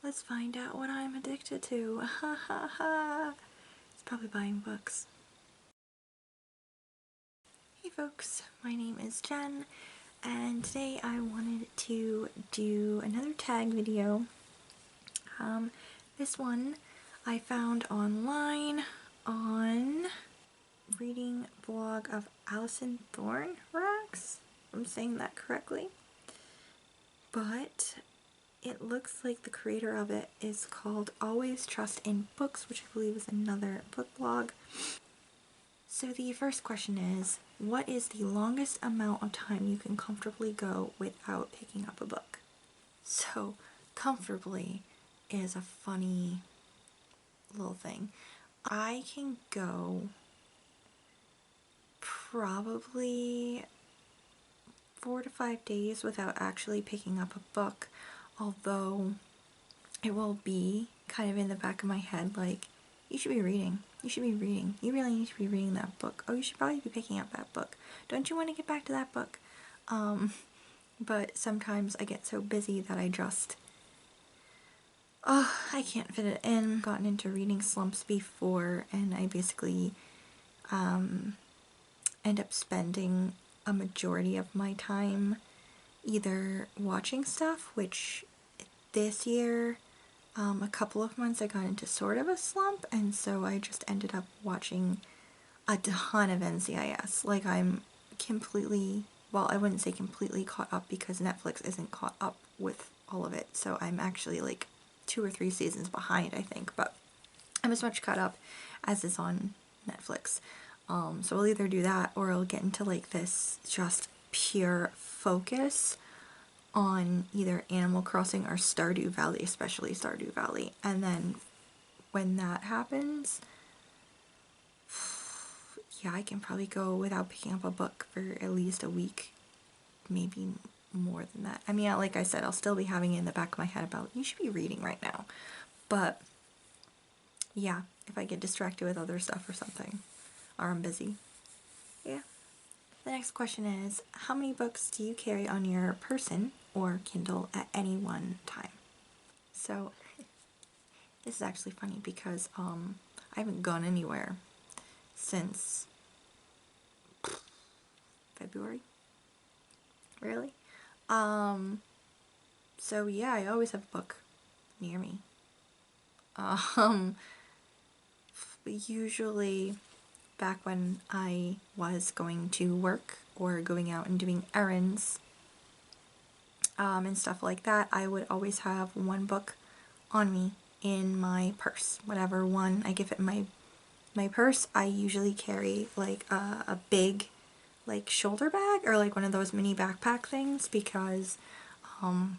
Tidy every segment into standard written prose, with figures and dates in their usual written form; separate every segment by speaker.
Speaker 1: Let's find out what I'm addicted to. Ha ha ha. It's probably buying books. Hey folks, my name is Jen, and today I wanted to do another tag video. This one I found online on reading blog of Allison Thorne Racks, if I'm saying that correctly. But it looks like the creator of it is called AlwaysTrustInBooks, which I believe is another book blog. So the first question is, what is the longest amount of time you can comfortably go without picking up a book? So comfortably is a funny little thing. I can go probably 4 to 5 days without actually picking up a book, although it will be kind of in the back of my head like, you should be reading, you should be reading, you really need to be reading that book, oh, you should probably be picking up that book, don't you want to get back to that book? But sometimes I get so busy that I just, I can't fit it in. I've gotten into reading slumps before, and I basically end up spending a majority of my time either watching stuff, which this year, a couple of months I got into sort of a slump, and so I just ended up watching a ton of NCIS. Like, I'm completely, well, I wouldn't say completely caught up because Netflix isn't caught up with all of it, so I'm actually like 2 or 3 seasons behind, I think, but I'm as much caught up as is on Netflix. So I'll either do that or I'll get into like this just pure focus on either Animal Crossing or Stardew Valley, especially Stardew Valley. And then when that happens, yeah, I can probably go without picking up a book for at least a week, maybe more than that. I mean, like I said, I'll still be having it in the back of my head about, you should be reading right now. But yeah, if I get distracted with other stuff or something, or I'm busy. Yeah. The next question is, how many books do you carry on your person or Kindle at any one time? So this is actually funny because I haven't gone anywhere since February. Really? So yeah, I always have a book near me. Usually back when I was going to work or going out and doing errands and stuff like that, I would always have one book on me in my purse. Whatever one I give it in my purse, I usually carry like a big like shoulder bag or like one of those mini backpack things because I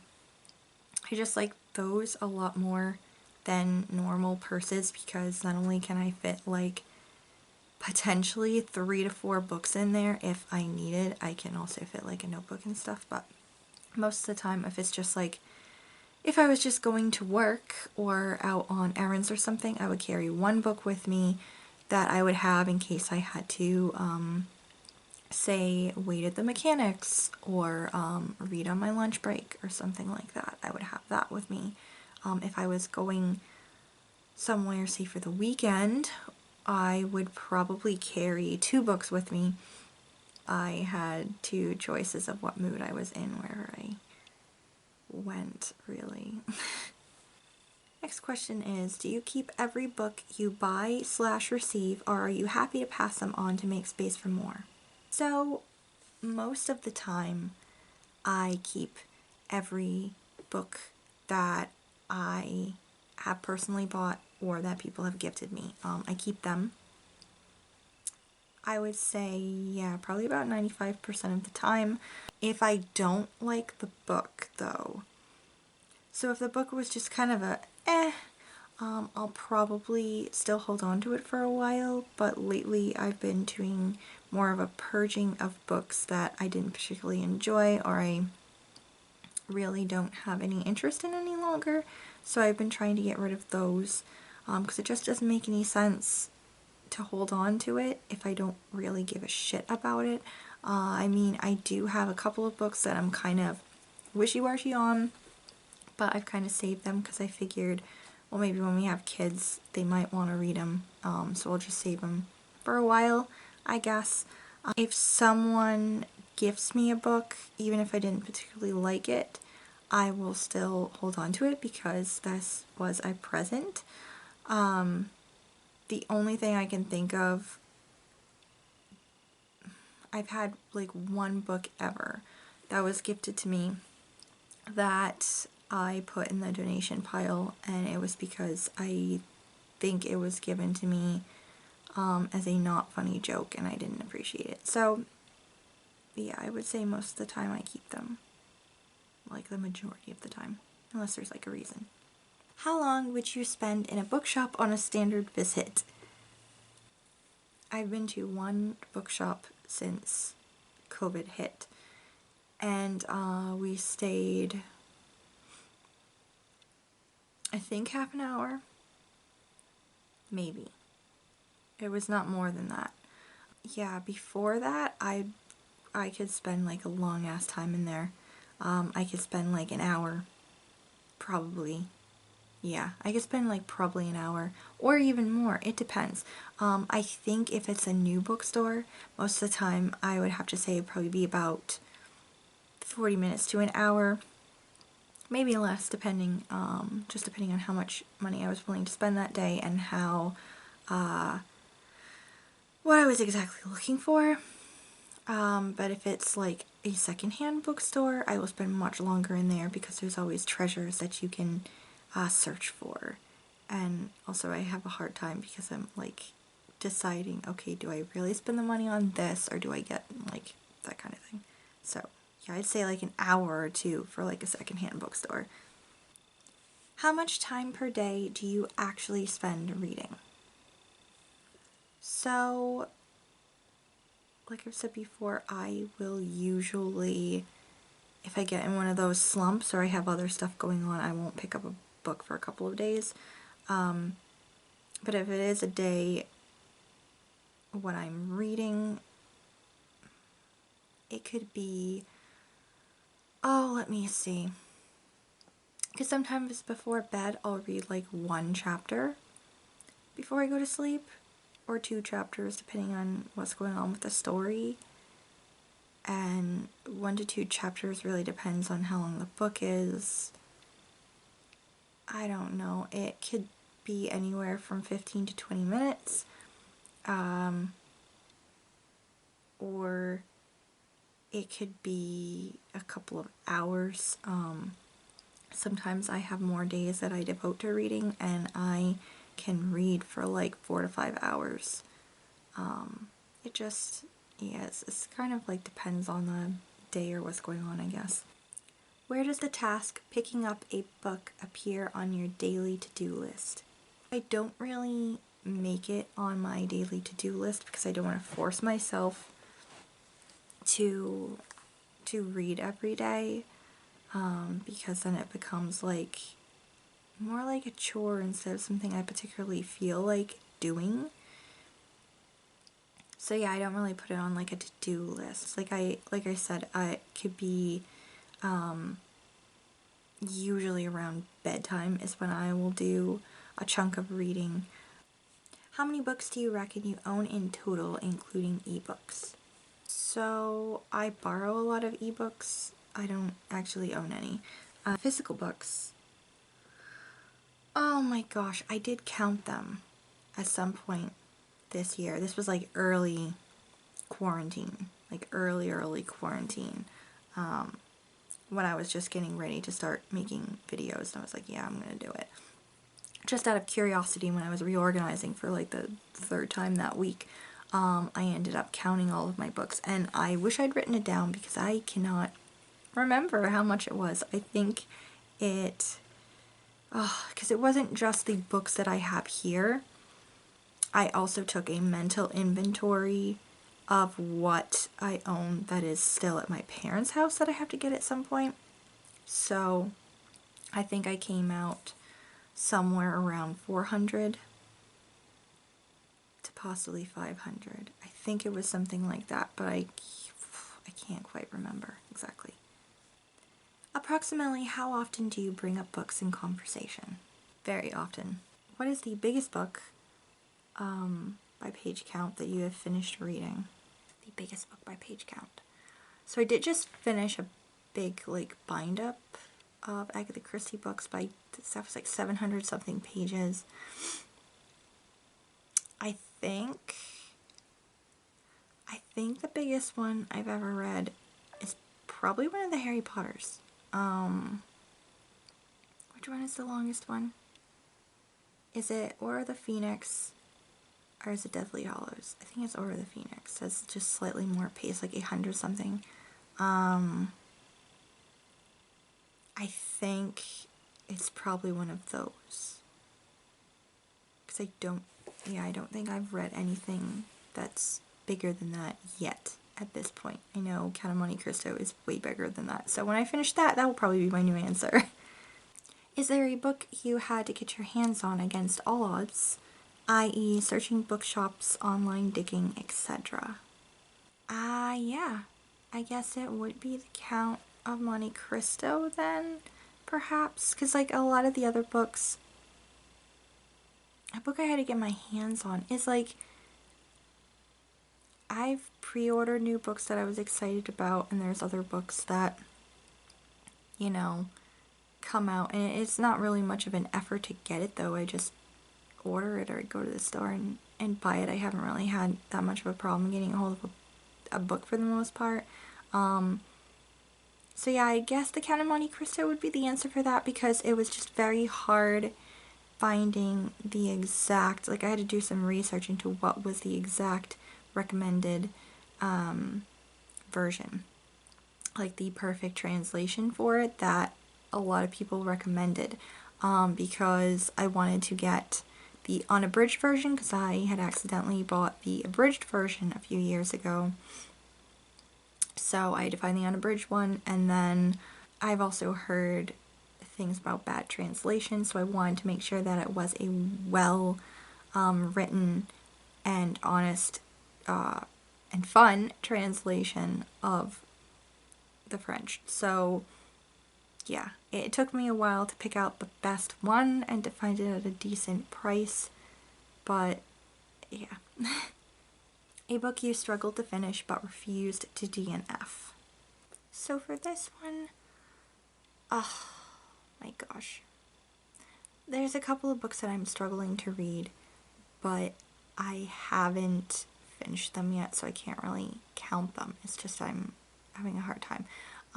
Speaker 1: just like those a lot more than normal purses because not only can I fit like potentially 3 to 4 books in there if I need it, I can also fit like a notebook and stuff, but most of the time if it's just like, if I was just going to work or out on errands or something, I would carry one book with me that I would have in case I had to, say, wait at the mechanics or read on my lunch break or something like that. I would have that with me. If I was going somewhere, say for the weekend, I would probably carry 2 books with me. I had 2 choices of what mood I was in wherever I went, really. Next question is, do you keep every book you buy/receive, or are you happy to pass them on to make space for more? So, most of the time, I keep every book that I have personally bought or that people have gifted me. I keep them. I would say, yeah, probably about 95% of the time. If I don't like the book, though, so if the book was just kind of a I'll probably still hold on to it for a while, but lately I've been doing more of a purging of books that I didn't particularly enjoy or I really don't have any interest in any longer, so I've been trying to get rid of those because it just doesn't make any sense to hold on to it if I don't really give a shit about it. I mean, I do have a couple of books that I'm kind of wishy-washy on, but I've kind of saved them because I figured, well, maybe when we have kids, they might want to read them, so I'll just save them for a while, I guess. If someone gifts me a book, even if I didn't particularly like it, I will still hold on to it because this was a present. The only thing I can think of, I've had like one book ever that was gifted to me that I put in the donation pile, and it was because I think it was given to me as a not funny joke and I didn't appreciate it. So yeah, I would say most of the time I keep them, like the majority of the time, unless there's like a reason. How long would you spend in a bookshop on a standard visit? I've been to one bookshop since COVID hit, and we stayed, I think, half an hour, maybe. It was not more than that. Yeah, before that, I could spend like a long ass time in there. I could spend like an hour, probably. Yeah, I could spend like probably an hour or even more. It depends. I think if it's a new bookstore, most of the time I would have to say it'd probably be about 40 minutes to an hour. Maybe less, depending, just depending on how much money I was willing to spend that day and how, what I was exactly looking for. But if it's like a secondhand bookstore, I will spend much longer in there because there's always treasures that you can search for. And also I have a hard time because I'm like deciding, okay, do I really spend the money on this or do I get like that kind of thing? So yeah, I'd say like an hour or two for like a secondhand bookstore. How much time per day do you actually spend reading? So, like I've said before, I will usually, if I get in one of those slumps or I have other stuff going on, I won't pick up a book for a couple of days. But if it is a day when I'm reading, it could be, oh, let me see. Because sometimes before bed, I'll read like one chapter before I go to sleep, or 2 chapters depending on what's going on with the story. And 1 to 2 chapters really depends on how long the book is. I don't know, it could be anywhere from 15 to 20 minutes. Or it could be a couple of hours. Sometimes I have more days that I devote to reading and I can read for like 4 to 5 hours. It just, yeah, it's kind of like depends on the day or what's going on, I guess. Where does the task picking up a book appear on your daily to-do list? I don't really make it on my daily to-do list because I don't want to force myself to read every day, because then it becomes like more like a chore instead of something I particularly feel like doing. So yeah, I don't really put it on like a to-do list. Like I said, it could be usually around bedtime is when I will do a chunk of reading. How many books do you reckon you own in total, including ebooks? So I borrow a lot of ebooks. I don't actually own any. Physical books. Oh my gosh, I did count them at some point this year. This was like early quarantine, like early quarantine, when I was just getting ready to start making videos, and I was like, yeah, I'm gonna do it. Just out of curiosity, when I was reorganizing for like the 3rd time that week, I ended up counting all of my books, and I wish I'd written it down because I cannot remember how much it was. I think it, because it wasn't just the books that I have here. I also took a mental inventory of what I own that is still at my parents' house that I have to get at some point. So I think I came out somewhere around 400 to possibly 500. I think it was something like that, but I can't quite remember exactly. Approximately how often do you bring up books in conversation? Very often. What is the biggest book, by page count, that you have finished reading? The biggest book by page count. So I did just finish a big, like, bind up of Agatha Christie books by, that was like 700 something pages. I think the biggest one I've ever read is probably one of the Harry Potters. Which one is the longest one? Is it Order of the Phoenix, or is it Deathly Hallows? I think it's Order of the Phoenix. That's just slightly more pace, like 800 something. I think it's probably one of those. Because I don't think I've read anything that's bigger than that yet at this point. I know Count of Monte Cristo is way bigger than that. So when I finish that will probably be my new answer. Is there a book you had to get your hands on against all odds, i.e. searching bookshops, online digging, etc.? Yeah. I guess it would be the Count of Monte Cristo then, perhaps? Because, like, a lot of the other books, a book I had to get my hands on is, like, I've pre-ordered new books that I was excited about, and there's other books that, you know, come out, and it's not really much of an effort to get it, though. I just order it or go to the store and buy it. I haven't really had that much of a problem getting a hold of a book for the most part. So yeah, I guess the Count of Monte Cristo would be the answer for that, because it was just very hard finding the exact, like, I had to do some research into what was the exact recommended version, like the perfect translation for it that a lot of people recommended, because I wanted to get the unabridged version, because I had accidentally bought the abridged version a few years ago. So I had to find the unabridged one, and then I've also heard things about bad translation, so I wanted to make sure that it was a well written and honest and fun translation of the French. So yeah, it took me a while to pick out the best one and to find it at a decent price, but yeah. A book you struggled to finish but refused to DNF. So for this one, oh my gosh. There's a couple of books that I'm struggling to read, but I haven't finished them yet, so I can't really count them. It's just I'm having a hard time.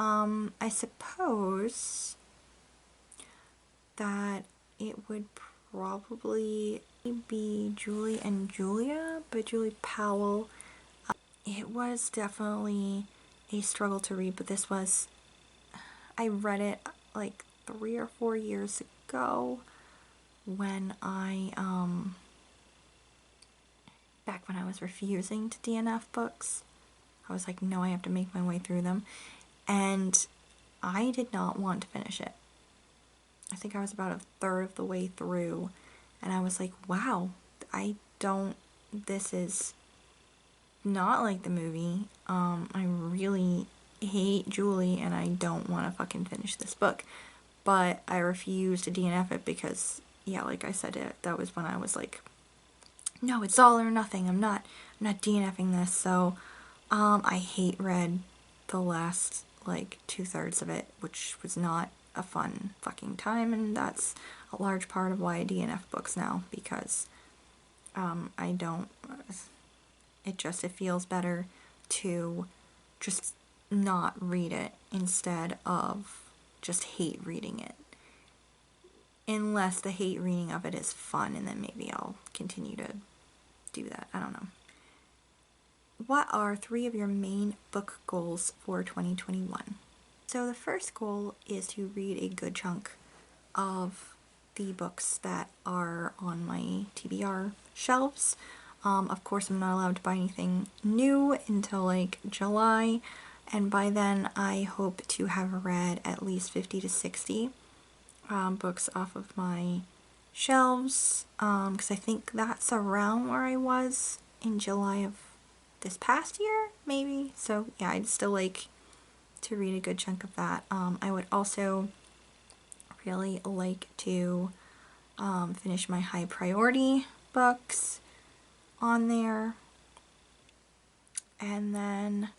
Speaker 1: I suppose that it would probably be Julie and Julia by Julie Powell. It was definitely a struggle to read, but I read it like 3 or 4 years ago when back when I was refusing to DNF books. I was like, no, I have to make my way through them. And I did not want to finish it. I think I was about a third of the way through, and I was like, wow, this is not like the movie. I really hate Julie, and I don't want to fucking finish this book. But I refused to DNF it because, yeah, like I said, that was when I was like, no, it's all or nothing. I'm not DNFing this. So, I hate read the last, like, 2/3 of it, which was not a fun fucking time, and that's a large part of why I DNF books now, because, it feels better to just not read it instead of just hate reading it. Unless the hate reading of it is fun, and then maybe I'll continue to do that. I don't know. What are 3 of your main book goals for 2021? So the first goal is to read a good chunk of the books that are on my TBR shelves. Of course, I'm not allowed to buy anything new until like July, and by then I hope to have read at least 50 to 60 books off of my shelves, because I think that's around where I was in July of this past year, maybe. So yeah, I'd still like to read a good chunk of that. I would also really like to finish my high priority books on there. And then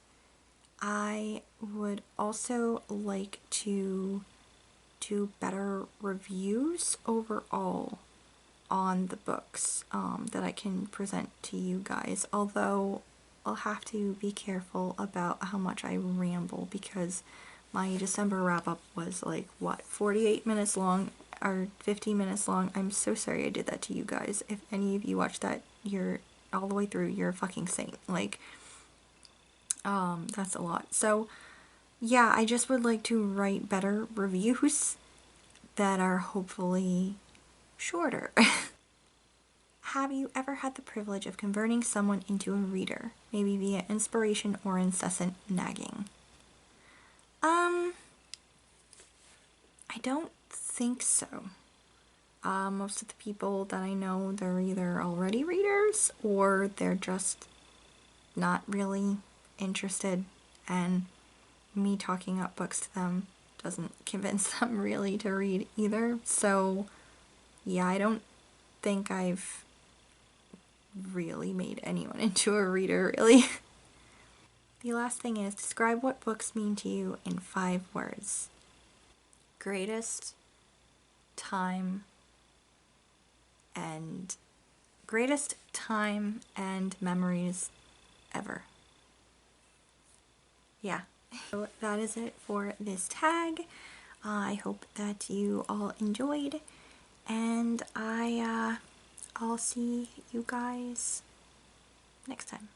Speaker 1: I would also like to do better reviews overall on the books that I can present to you guys, although I'll have to be careful about how much I ramble because my December wrap-up was like, what, 48 minutes long or 50 minutes long. I'm so sorry I did that to you guys. If any of you watched that, you're all the way through, you're a fucking saint. Like, that's a lot. So yeah, I just would like to write better reviews that are hopefully shorter. Have you ever had the privilege of converting someone into a reader, maybe via inspiration or incessant nagging? I don't think so. Most of the people that I know, they're either already readers or they're just not really interested, and me talking up books to them doesn't convince them really to read either. So yeah, I don't think I've really made anyone into a reader, really. The last thing is, describe what books mean to you in 5 words. Greatest time and memories ever. Yeah. So that is it for this tag. I hope that you all enjoyed, and I'll see you guys next time.